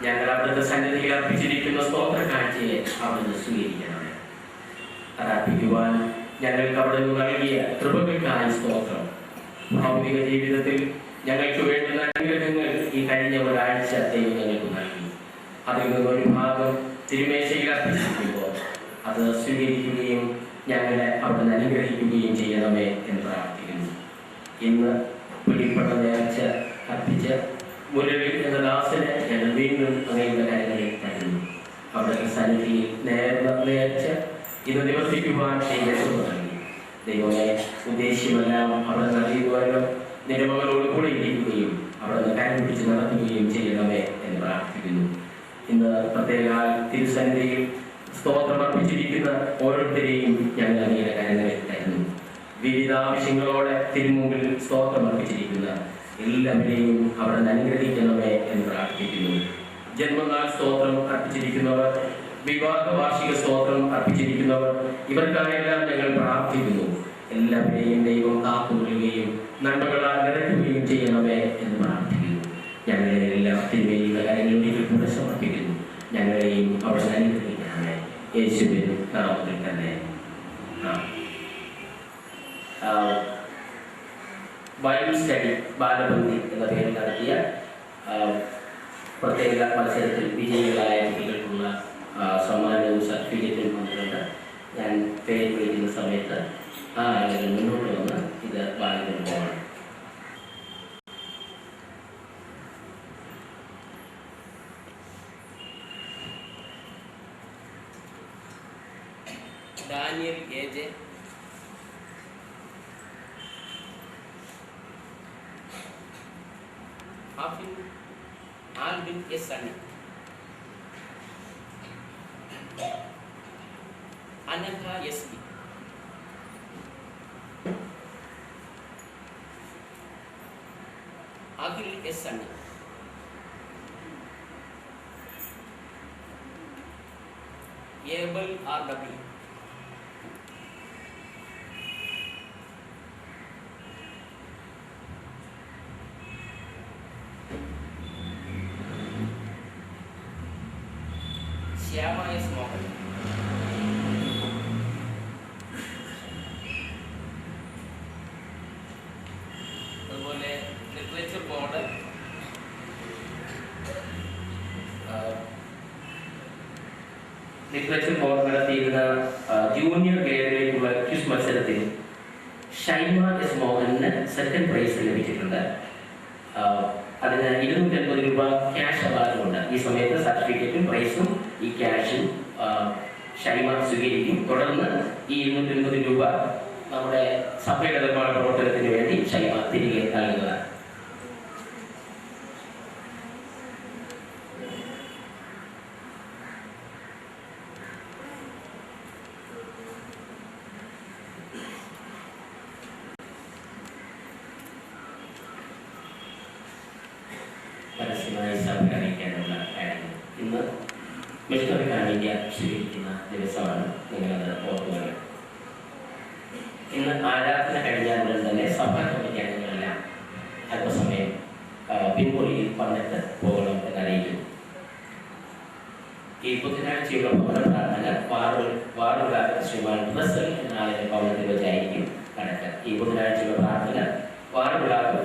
ഞങ്ങൾ അവിടുത്തെ സന്നിധിയിൽ അർപ്പിച്ചിരിക്കുന്ന സ്തോത്ര കാഴ്ചയെ അവിടുന്ന് സ്വീകരിക്കണമേ. അർപ്പിക്കുവാൻ ഞങ്ങൾക്ക് അവിടെ നിന്ന് നൽകിയ കൃപകൾക്കായി സ്തോത്രം. ഭൗതിക ജീവിതത്തിൽ ഞങ്ങൾക്ക് വേണ്ടുന്ന അനുഗ്രഹങ്ങൾ ഈ കഴിഞ്ഞ ഒരാഴ്ച ദൈവം ഞങ്ങൾക്ക് നൽകി. അതിൽ നിന്നൊരു ഭാഗം തിരുമേശയിൽ അർപ്പിച്ചിരിക്കുമ്പോൾ അത് സ്വീകരിക്കുകയും ഞങ്ങളെ അവിടുന്ന് അനുഗ്രഹിക്കുകയും ചെയ്യണമേ എന്ന് പ്രാർത്ഥിക്കുന്നു. ഇന്ന് പിടിപ്പെട്ട നേർച്ച അർപ്പിച്ച മുരളി എന്ന ദാസനെ ഞങ്ങൾ വീണ്ടും അങ്ങനെയുള്ള കാര്യങ്ങളിൽ തരുന്നു. അവിടുത്തെ സന്നിധിയിൽ നേർച്ച ഇത് നിവർത്തിക്കുവാൻ ദൈവം നൽകി. ദൈവമേ, ഉദ്ദേശ്യമെല്ലാം അവിടെ നൽകുവാനും നിരമകളോട് കൂടെ ഇരിക്കുകയും അവിടെ കരം പിടിച്ച് നടത്തുകയും ചെയ്യണമേ എന്ന് പ്രാർത്ഥിക്കുന്നു. ഇന്ന് പ്രത്യേക തിരുസന്നിധിയിൽ സ്തോത്രം അർപ്പിച്ചിരിക്കുന്ന ഓരോരുത്തരെയും ഞങ്ങൾ അങ്ങയുടെ കാര്യങ്ങളിൽ തരുന്നു. വിവിധ ആവശ്യങ്ങളോടെ തിരുമുമ്പിൽ സ്തോത്രം അർപ്പിച്ചിരിക്കുന്ന എല്ലാവരെയും അവിടെ അനുഗ്രഹിക്കണമേ എന്ന് പ്രാർത്ഥിക്കുന്നു. ജന്മനാൾ സ്തോത്രം അർപ്പിച്ചിരിക്കുന്നവർ, വിവാഹ വാർഷിക സ്തോത്രം അർപ്പിച്ചിരിക്കുന്നവർ, ഇവർക്കായെല്ലാം ഞങ്ങൾ പ്രാർത്ഥിക്കുന്നു. എല്ലാവരെയും ദൈവം കാത്തുകൊള്ളുകയും നന്മകളാൽ നിറയ്ക്കുകയും ചെയ്യണമേ എന്ന് പ്രാർത്ഥിക്കുന്നു. ഞങ്ങളെ എല്ലാ തിരുമേനിയുടെ കാര്യങ്ങളിലേക്ക് കൂടെ സമർപ്പിക്കുന്നു. ഞങ്ങളെയും അവിടെ അനുഗ്രഹിക്കണമേ. യേശുവിൻ നാമത്തിൽ തന്നെ. ബൈബിൾ സ്റ്റഡി ബാലബന്ധി എന്ന പേരിൽ നടത്തിയ പ്രത്യേക മത്സരത്തിൽ വിജയികളായ കുട്ടികൾക്കുള്ള സമ്മാനവും സർട്ടിഫിക്കറ്റും വന്നിട്ടുണ്ട്. ഞാൻ പേര് വിളിക്കുന്ന സമയത്ത് ആ ആളുകൾ മുന്നോട്ട് വന്ന് ഇത് വാങ്ങിക്കൊണ്ട് പോകണം. Daniel A J, Albin S Sunny, Anagha S B, Akhil S Sunny, Abel R W, Shyama S Mohan, അതുപോലെ ലിറ്ററേച്ചർ ബോർഡ് നടത്തിയിരുന്ന ജൂനിയർ ഗ്രേഡിലേക്കുള്ള ക്വിസ് മത്സരത്തിൽ ഷൈമ എസ് മോഹന് സെക്കൻഡ് പ്രൈസ് ലഭിച്ചിട്ടുണ്ട്. അതിന് 250 രൂപ ക്യാഷ് അവാർഡുമുണ്ട്. ഈ സമയത്ത് സർട്ടിഫിക്കറ്റും പ്രൈസും ഈ ക്യാഷും ഷൈമ സ്വീകരിക്കും. തുടർന്ന് ഈ 250 രൂപ നമ്മുടെ സഭയുടെ നിർമ്മാണ പ്രവർത്തനത്തിന് വേണ്ടി ഷൈമ തിരികെ നൽകുന്നതാണ്. പരസ്യമായി സഭ അറിയിക്കാനുള്ള കാര്യങ്ങൾ. ഇന്ന് മിഷണറി കാണിക്ക സ്വീകരിക്കുന്ന ദിവസമാണ്. നിങ്ങളത് ഓർക്കുക. ഇന്ന് ആരാധന കഴിഞ്ഞാൽ ഉടൻ തന്നെ സഭാ കമ്മിറ്റി അംഗങ്ങളെല്ലാം അല്പസമയം പിൻപൊളിയിൽ വന്നിട്ട് പോകണം എന്നറിയിക്കുന്നു. ഈ ബുധനാഴ്ചയുള്ള ഭവന പ്രാർത്ഥന വാറുകാരൻ ശ്രീമാൻ റസൽ എന്ന ആളിന്റെ ഭവനത്തിൽ വെച്ചായിരിക്കും നടക്കുക. ഈ ബുധനാഴ്ചയുള്ള പ്രാർത്ഥന വാറുകാരൻ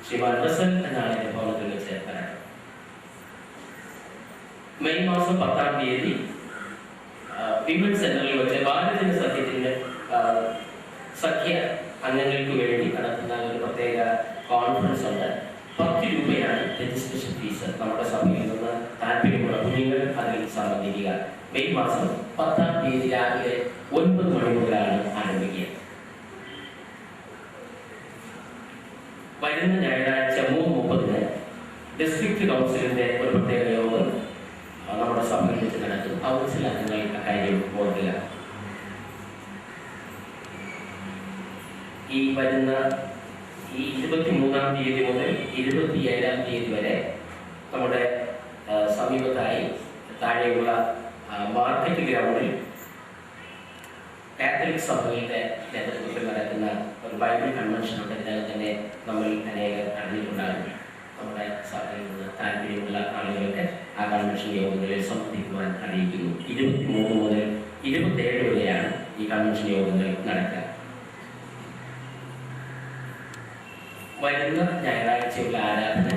ശ്രീമാൻ റസൽ എന്ന ആളിന്റെ ഭവനത്തിൽ വെച്ച് നടക്കും. മെയ് മാസം 10-ാം തീയതി വിമൻ സെന്ററിൽ വെച്ച് ഭാരതീയ സഖ്യത്തിന്റെ സഖ്യ അംഗങ്ങൾക്ക് വേണ്ടി നടത്തുന്ന ഒരു പ്രത്യേക കോൺഫറൻസ് ഉണ്ട്. 10 രൂപയാണ് രജിസ്ട്രേഷൻ ഫീസ്. നമ്മുടെ സഭയിൽ നിന്ന് താല്പര്യമുള്ള കുഞ്ഞുങ്ങൾ അതിൽ സംബന്ധിക്കുക. മെയ് മാസം 10-ാം തീയതി രാവിലെ 9 മണി മുതലാണ് ആരംഭിക്കുക. വരുന്ന ഞായറാഴ്ച 3:30 ഡിസ്ട്രിക്ട് കൗൺസിലിന്റെ ഒരു പ്രത്യേക യോഗം നമ്മുടെ സഭയിൽ വെച്ച് നടക്കും. കൗൺസിൽ അംഗങ്ങൾ അക്കാര്യം ഓർക്കുക. ഈ വരുന്ന 23-ാം തീയതി മുതൽ 27-ാം തീയതി വരെ നമ്മുടെ സമീപത്തായി താഴെയുള്ള മാർക്കറ്റ് ഗ്രൗണ്ടിൽ കാത്തലിക് സഭകളുടെ നേതൃത്വത്തിൽ നടക്കുന്ന ഒരു ബൈബിൾ കൺവെൻഷൻ ഉണ്ട്. ഇതിനകം തന്നെ നമ്മൾ അനേകം അറിഞ്ഞിട്ടുണ്ടാകും. നമ്മുടെ സഭയിൽ നിന്ന് താല്പര്യമുള്ള ആളുകൾക്ക് ആ കൺവെൻഷൻ യോഗങ്ങളിൽ സംബന്ധിക്കുവാൻ അറിയിക്കുന്നു. 23 മുതൽ 27 വരെയാണ് ഈ കൺവെൻഷൻ യോഗങ്ങൾ നടക്കുക. വരുന്ന ഞായറാഴ്ചയുള്ള ആരാധന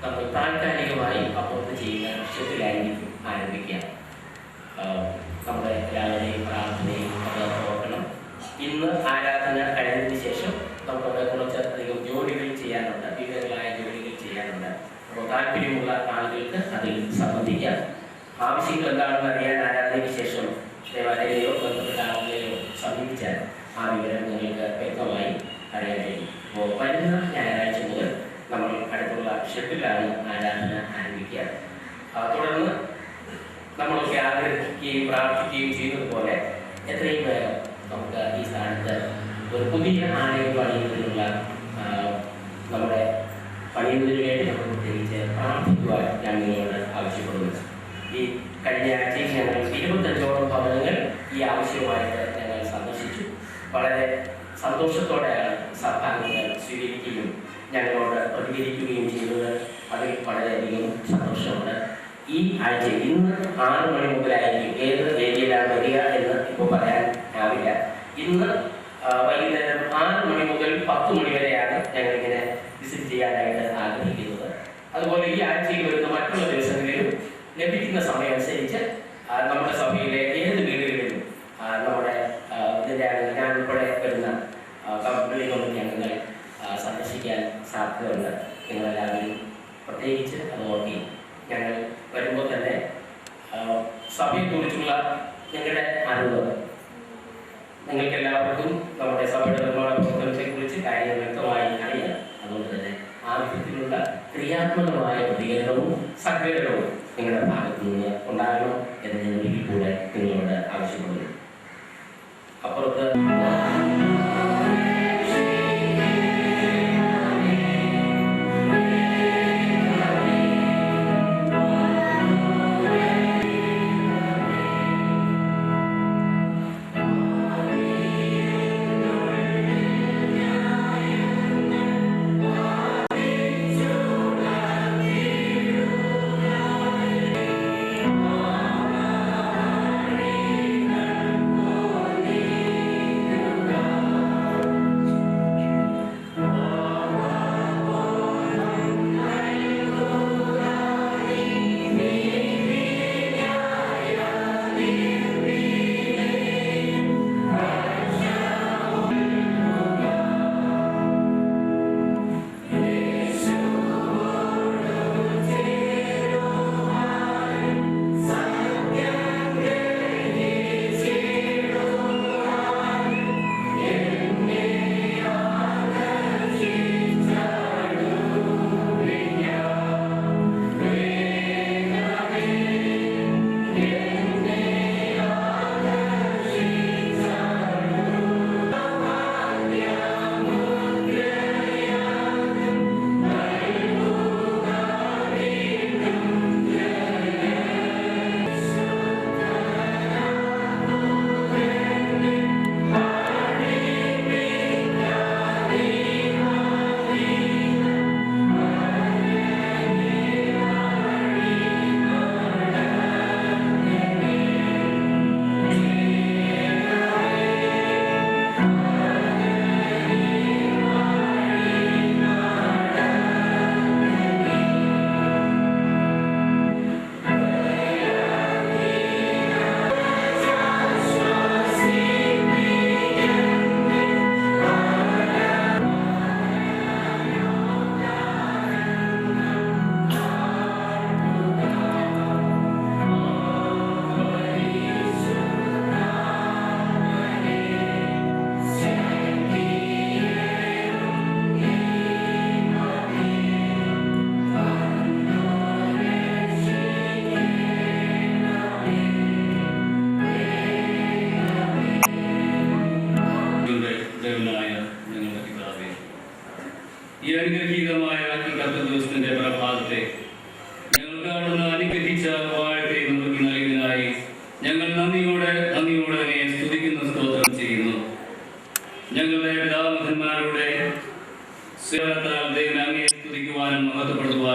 നമ്മൾ താൽക്കാലികമായി അപ്പുറത്ത് ചെയ്യുന്ന വിഷയത്തിലായിരിക്കും ആരംഭിക്കുക. നമ്മുടെ എല്ലാവരുടെയും പ്രാർത്ഥനയും അത് ഓർക്കണം. ഇന്ന് ആരാധന കഴിഞ്ഞതിന് ശേഷം നമുക്കത് കുറച്ചധികം ജോലികൾ ചെയ്യാനുണ്ട്, വിവിധങ്ങളായ ജോലികൾ ചെയ്യാനുണ്ട്. അപ്പോൾ താല്പര്യമുള്ള ആളുകൾക്ക് അതിൽ സംബന്ധിക്കാം. ആവശ്യങ്ങൾ എന്താണെന്ന് അറിയാൻ ആരാധനയ്ക്ക് ശേഷം ദേവാലയയോ ബന്ധപ്പെട്ട ആളുകളെയോ സമീപിച്ചാൽ ആ വിവരം നിങ്ങൾക്ക് വ്യക്തമായി അറിയാൻ കഴിയും. അപ്പോൾ വരുന്ന ഞായറാഴ്ച മുതൽ നമ്മൾ അടുത്തുള്ള ഷെഡിലാണ് ആരാധന ആരംഭിക്കുക. തുടർന്ന് നമ്മളൊക്കെ ആഗ്രഹിക്കുകയും പ്രാർത്ഥിക്കുകയും ചെയ്യുന്നത് പോലെ എത്രയും വേഗം നമുക്ക് ഈ സ്ഥാനത്ത് ഒരു പുതിയ ആലയം പണിയുന്നതിനുള്ള നമ്മുടെ പണിയുന്നതിന് വേണ്ടി നമ്മൾ പ്രത്യേകിച്ച് പ്രാർത്ഥിക്കുവാൻ ഞാൻ നിങ്ങളോട് ആവശ്യപ്പെടുന്നു. ഈ കഴിഞ്ഞ ആഴ്ചയിൽ ഞങ്ങൾ 25ഓളം ഭവനങ്ങൾ ഈ ആവശ്യവുമായിട്ട് ഞങ്ങൾ സന്ദർശിച്ചു. വളരെ സന്തോഷത്തോടെയാണ് സഭാംഗങ്ങൾ സ്വീകരിക്കുകയും ഞങ്ങളോട് പ്രതികരിക്കുകയും ചെയ്തത്. അതിൽ വളരെയധികം സന്തോഷമുണ്ട്. ഈ ആഴ്ച ഇന്ന് 6 മണി മുതലായിരിക്കും. ഏത് ഏരിയയിലാണ് വരിക എന്ന് ഇപ്പോൾ പറയാൻ ആവില്ല. ഇന്ന് വൈകുന്നേരം 6 മണി മുതൽ 10 മണി വരെയാണ് ഞങ്ങളിങ്ങനെ വിസിറ്റ് ചെയ്യാനായിട്ട് ആഗ്രഹിക്കുന്നത്. അതുപോലെ ഈ ആഴ്ചയിൽ വരുന്ന മറ്റുള്ള ദിവസങ്ങളിലും ലഭിക്കുന്ന സമയം അനുസരിച്ച് നമ്മുടെ സഭയിലെ ഏത് വീടുകളിലും നമ്മുടെ ഇതിൻ്റെ ഞാൻ ഉൾപ്പെടെ വരുന്ന കമ്പനി കമ്മിറ്റി അംഗങ്ങൾ സന്ദർശിക്കാൻ സാധ്യതയുണ്ട്. നിങ്ങളെല്ലാവരും പ്രത്യേകിച്ച് അത് നോക്കി ഞങ്ങൾ വരുമ്പോൾ തന്നെ സഭയെക്കുറിച്ചുള്ള നിങ്ങളുടെ അറിവ് നിങ്ങൾക്ക് എല്ലാവർക്കും നമ്മുടെ സഭയുടെ നിർമ്മാണ പ്രവർത്തനത്തെക്കുറിച്ച് കാര്യങ്ങൾ വ്യക്തമായി അറിയാം. അതുകൊണ്ട് തന്നെ ആ വിധത്തിലുള്ള ക്രിയാത്മകമായ പ്രതികരണവും സഹകരണവും നിങ്ങളുടെ ഭാഗത്തു നിന്ന് ഉണ്ടാകണം എന്ന് ഞാൻ ഒരിക്കൽ കൂടെ നിങ്ങളോട് ആവശ്യപ്പെടുന്നു. അപ്പുറത്ത്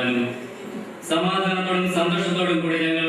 വരുവാനും സമാധാനത്തോടും സന്തോഷത്തോടും കൂടി ഞങ്ങൾ